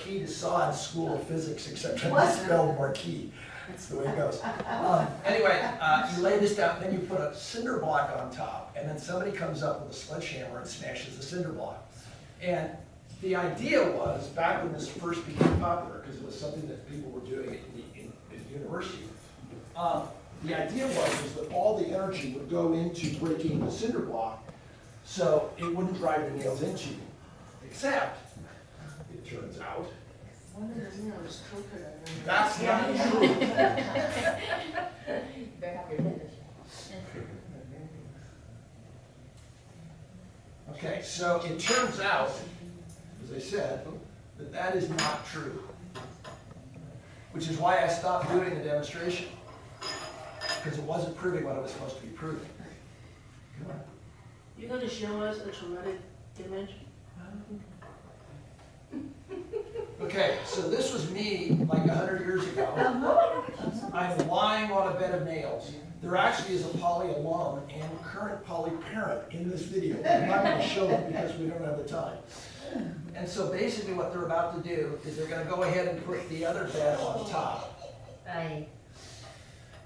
marquee de Sade School of Physics, except I spelled marquee. That's the way it goes. Anyway, you lay this down, then you put a cinder block on top, and then somebody comes up with a sledgehammer and smashes the cinder block. And the idea was, back when this first became popular, because it was something that people were doing in university, the idea was that all the energy would go into breaking the cinder block, so it wouldn't drive the nails into you. Except, it turns out, that's not true. Okay, so it turns out, as I said, that that is not true. Which is why I stopped doing the demonstration. Because it wasn't proving what it was supposed to be proving. Come on. You're going to show us a traumatic image? Okay, so this was me like 100 years ago. I'm lying on a bed of nails. There actually is a Poly alum and current Poly parent in this video. I'm not going to show it because we don't have the time. And so basically what they're about to do is they're going to go ahead and put the other bed on top. Right.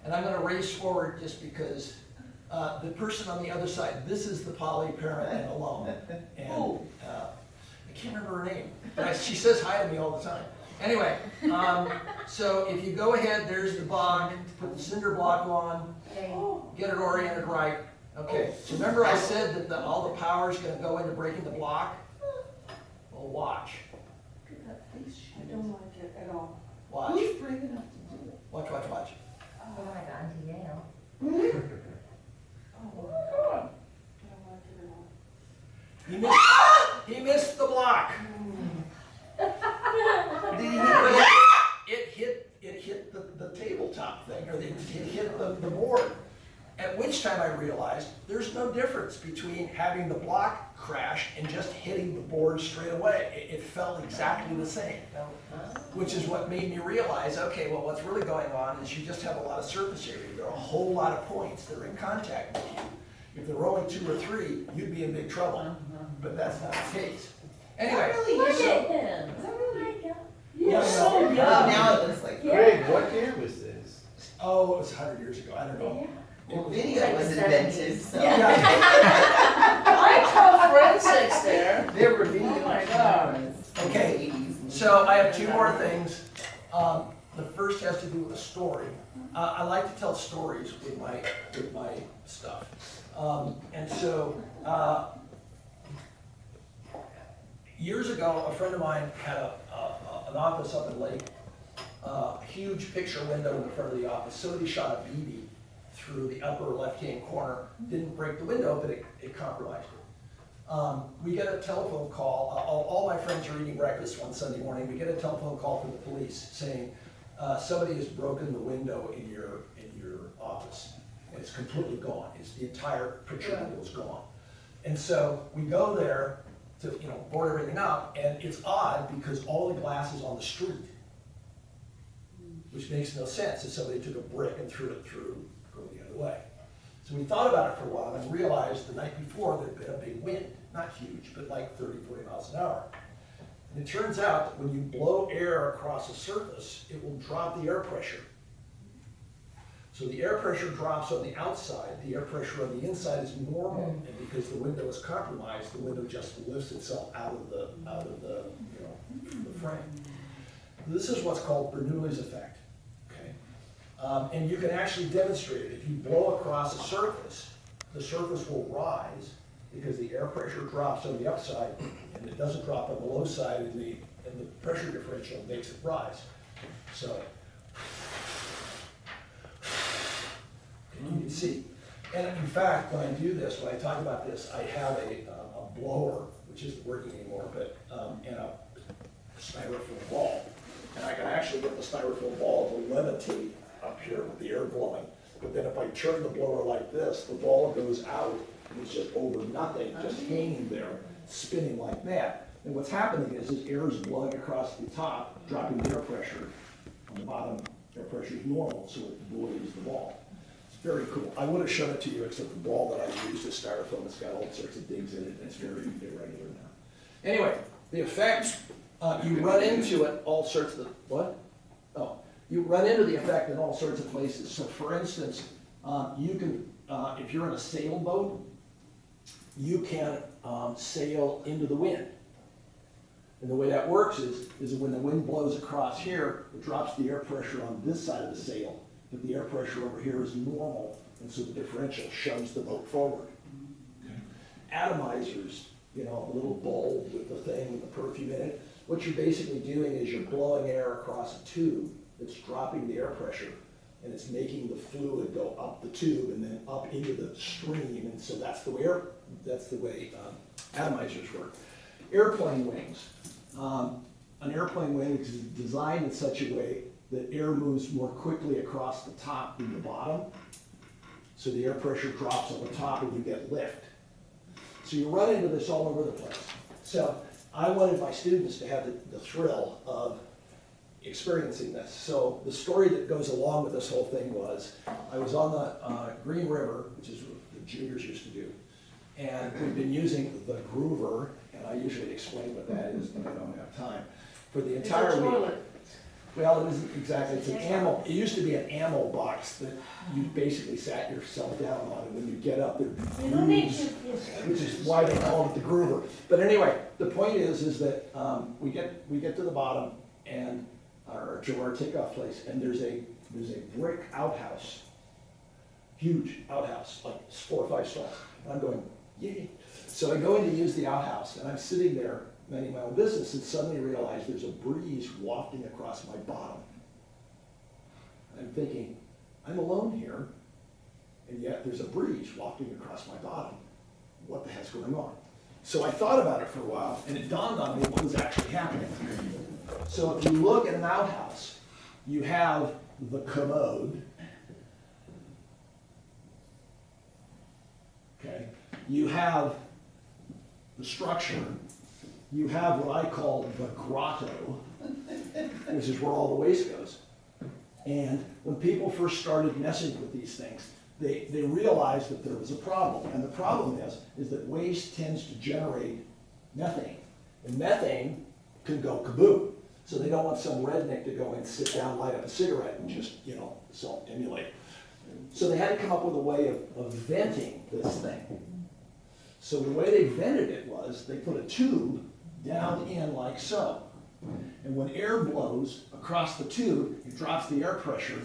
And I'm going to race forward just because the person on the other side, this is the Poly parent and alum. And I can't remember her name, but she says hi to me all the time. Anyway, so if you go ahead, there's the block, put the cinder block on, get it oriented right. Okay, so remember I said that all the power is going to go into breaking the block? Well, watch. I don't like it at all. Watch. Who's brave enough to do it? Watch, watch, watch. Oh, I got into Yale. Oh my God. I don't like it at all. He missed the block. It hit the tabletop thing, or it hit the board. At which time I realized there's no difference between having the block crash and just hitting the board straight away. It felt exactly the same, which is what made me realize, okay, well, what's really going on is you just have a lot of surface area. There are a whole lot of points that are in contact with you. If there were only 2 or 3, you'd be in big trouble, but that's not the case. Anyway, Look at so, him. You're so young. Now it looks like Greg, what year was this? oh, it was 100 years ago. I don't know. well, video was invented, so I taught forensics there. there were video Oh my God. cameras. Okay, so I have 2 more things. The first has to do with a story. I like to tell stories with my stuff. And so years ago, a friend of mine had an office up in Lake, huge picture window in the front of the office. Somebody shot a BB through the upper left-hand corner. Didn't break the window, but it compromised it. We get a telephone call. All my friends are eating breakfast one Sunday morning. We get a telephone call from the police saying somebody has broken the window in your office. And it's completely gone. It's the entire picture window is gone. And so we go there to board everything up, and it's odd because all the glass is on the street, which makes no sense if somebody took a brick and threw it through, go the other way. So we thought about it for a while and realized the night before there'd been a big wind, not huge, but like 30, 40 miles an hour. And it turns out that when you blow air across a surface, it will drop the air pressure. So the air pressure drops on the outside, the air pressure on the inside is normal, and because the window is compromised, the window just lifts itself out of the frame. This is what's called Bernoulli's effect. Okay, and you can actually demonstrate it. If you blow across a surface, the surface will rise because the air pressure drops on the upside, and it doesn't drop on the low side, and the pressure differential makes it rise. So. You can see. And in fact, when I do this, when I talk about this, I have a blower, which isn't working anymore, but and a styrofoam ball. And I can actually get the styrofoam ball to levitate up here with the air blowing. But then if I turn the blower like this, the ball goes out and it's just over nothing, just hanging there, spinning like that. And what's happening is air is blowing across the top, dropping the air pressure. On the bottom, air pressure is normal, so it buoys the ball. Very cool. I would have shown it to you, except the ball that I used is styrofoam. It's got all sorts of digs in it, and it's very irregular now. Anyway, the effect You run into it all sorts of, what? Oh, you run into the effect in all sorts of places. So for instance, you can, if you're in a sailboat, you can sail into the wind. And the way that works is when the wind blows across here, it drops the air pressure on this side of the sail, but the air pressure over here is normal, and so the differential shoves the boat forward. Atomizers, you know, a little bowl with the thing with the perfume in it. What you're basically doing is you're blowing air across a tube that's dropping the air pressure, and it's making the fluid go up the tube and then up into the stream, and so that's the way atomizers work. Airplane wings. An airplane wing is designed in such a way that air moves more quickly across the top than the bottom, so the air pressure drops on the top and you get lift. So you run into this all over the place. So I wanted my students to have the thrill of experiencing this. So the story that goes along with this whole thing was, I was on the Green River, which is what the juniors used to do, and we've been using the groover, and I usually explain what that is, but I don't have time, for the entire week. Well, it isn't exactly, it's an ammo, it used to be an ammo box that you basically sat yourself down on, and when you get up, it grooves, which is why they call it the groover. But anyway, the point is that we get to the bottom, and to our takeoff place, and there's a brick outhouse, huge outhouse, like 4 or 5 stalls. And I'm going, yay. So I go in to use the outhouse, and I'm sitting there minding my own business, and suddenly realize there's a breeze wafting across my bottom. And I'm thinking, I'm alone here, and yet there's a breeze wafting across my bottom. What the heck's going on? So I thought about it for a while, and it dawned on me what was actually happening. So if you look at an outhouse, you have the commode, okay? You have the structure, you have what I call the grotto, which is where all the waste goes. And when people first started messing with these things, they realized that there was a problem. And the problem is that waste tends to generate methane. And methane can go kaboom. So they don't want some redneck to go and sit down, light up a cigarette, and just, you know, self-emulate. So they had to come up with a way of venting this thing. So the way they vented it was they put a tube down in like so. And when air blows across the tube, it drops the air pressure.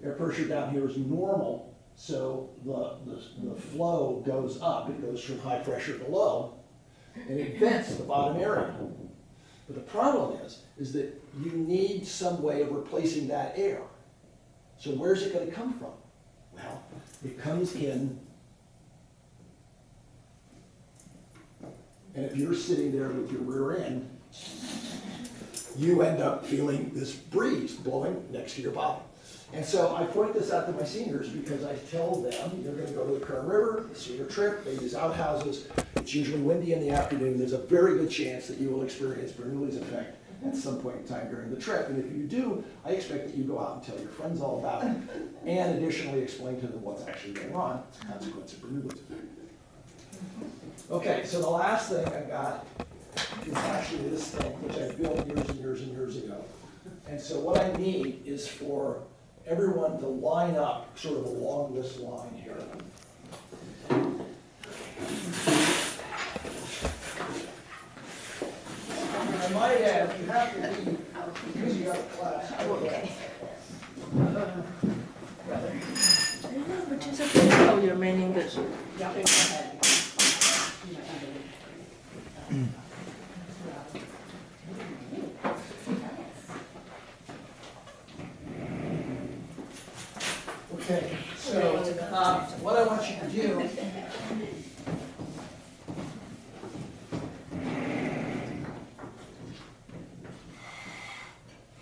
Air pressure down here is normal, so the flow goes up. It goes from high pressure to low, and it vents the bottom area. But the problem is that you need some way of replacing that air. So where's it going to come from? Well, it comes in, and if you're sitting there with your rear end, you end up feeling this breeze blowing next to your bottom. And so I point this out to my seniors because I tell them, you're going to go to the Kern River, senior trip, they use outhouses, it's usually windy in the afternoon, there's a very good chance that you will experience Bernoulli's effect at some point in time during the trip. And if you do, I expect that you go out and tell your friends all about it, and additionally explain to them what's actually going on, as a consequence of Bernoulli's effect. Okay, so the last thing I got is actually this thing, which I built years and years and years ago. And so what I need is for everyone to line up sort of along this line here. And I might add, you have to leave because you got a class. Okay. Participate of your main English. Okay, so what I want you to do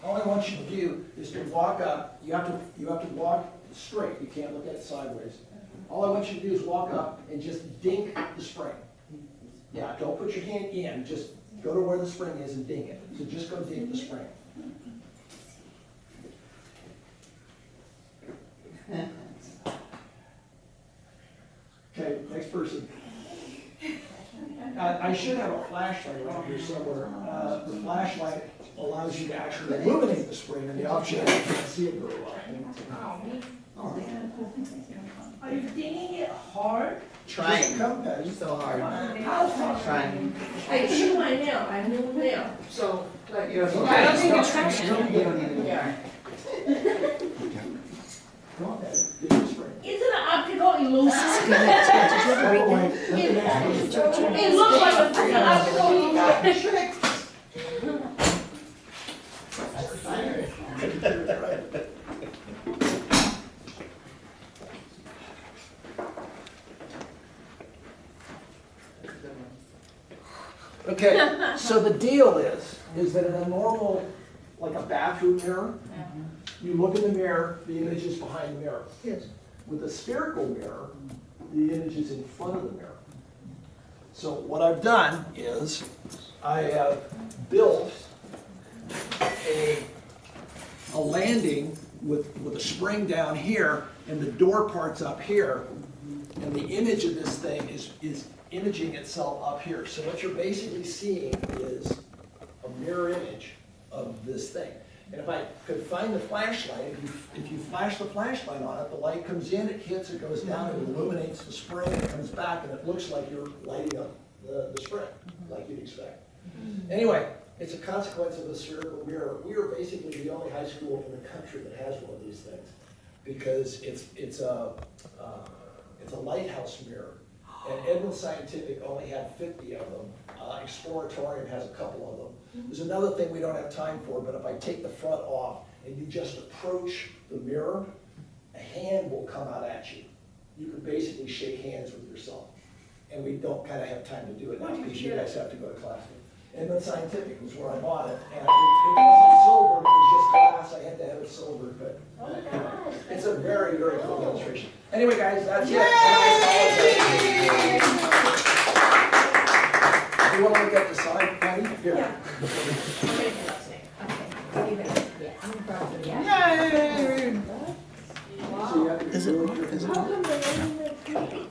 all I want you to do is to walk up. You have to walk straight. You can't look at it sideways. All I want you to do is walk up and just dink the spring. Yeah, don't put your hand in. Just go to where the spring is and dink it. So just go dink the spring. Okay, next person. I should have a flashlight around here somewhere. The flashlight allows you to actually illuminate the spring, and the option is you can't see it very well. Are you thinking it hard? Trying. Come, Patty. So hard. How hard? Trying. I chew my nail, I move nail, so, like, You don't I don't need think to- it's traction. You don't even. Yeah. Come on, Patty. Get the spring. Is it an optical illusion? Oh, wait, let me ask you. It looks like a freaking optical illusion. Okay, so the deal is that in a normal, like a bathroom mirror, you look in the mirror, the image is behind the mirror. Yes. With a spherical mirror, the image is in front of the mirror. So what I've done is I have built a landing with a spring down here and the door part's up here, and the image of this thing is imaging itself up here. So what you're basically seeing is a mirror image of this thing. And if I could find the flashlight, if you flash the flashlight on it, the light comes in, it hits, it goes down, it illuminates the spring, it comes back, and it looks like you're lighting up the spring, like you'd expect. Anyway, it's a consequence of the spherical mirror. We are basically the only high school in the country that has one of these things, because it's a lighthouse mirror. And Edmund Scientific only had 50 of them. Exploratorium has a couple of them. There's another thing we don't have time for, but if I take the front off and you just approach the mirror, a hand will come out at you. You can basically shake hands with yourself. And we don't kind of have time to do it now because you guys have to go to class. Edmund Scientific was where I bought it, and it wasn't silver, it was just glass. I had to have it silver, but it's a very, very cool demonstration. Anyway, guys, that's it. And I apologize. You want to look at the side, Patty? Here. Yeah. Okay, yeah, I'm probably, yeah. So you have to be really careful. How come they only make three?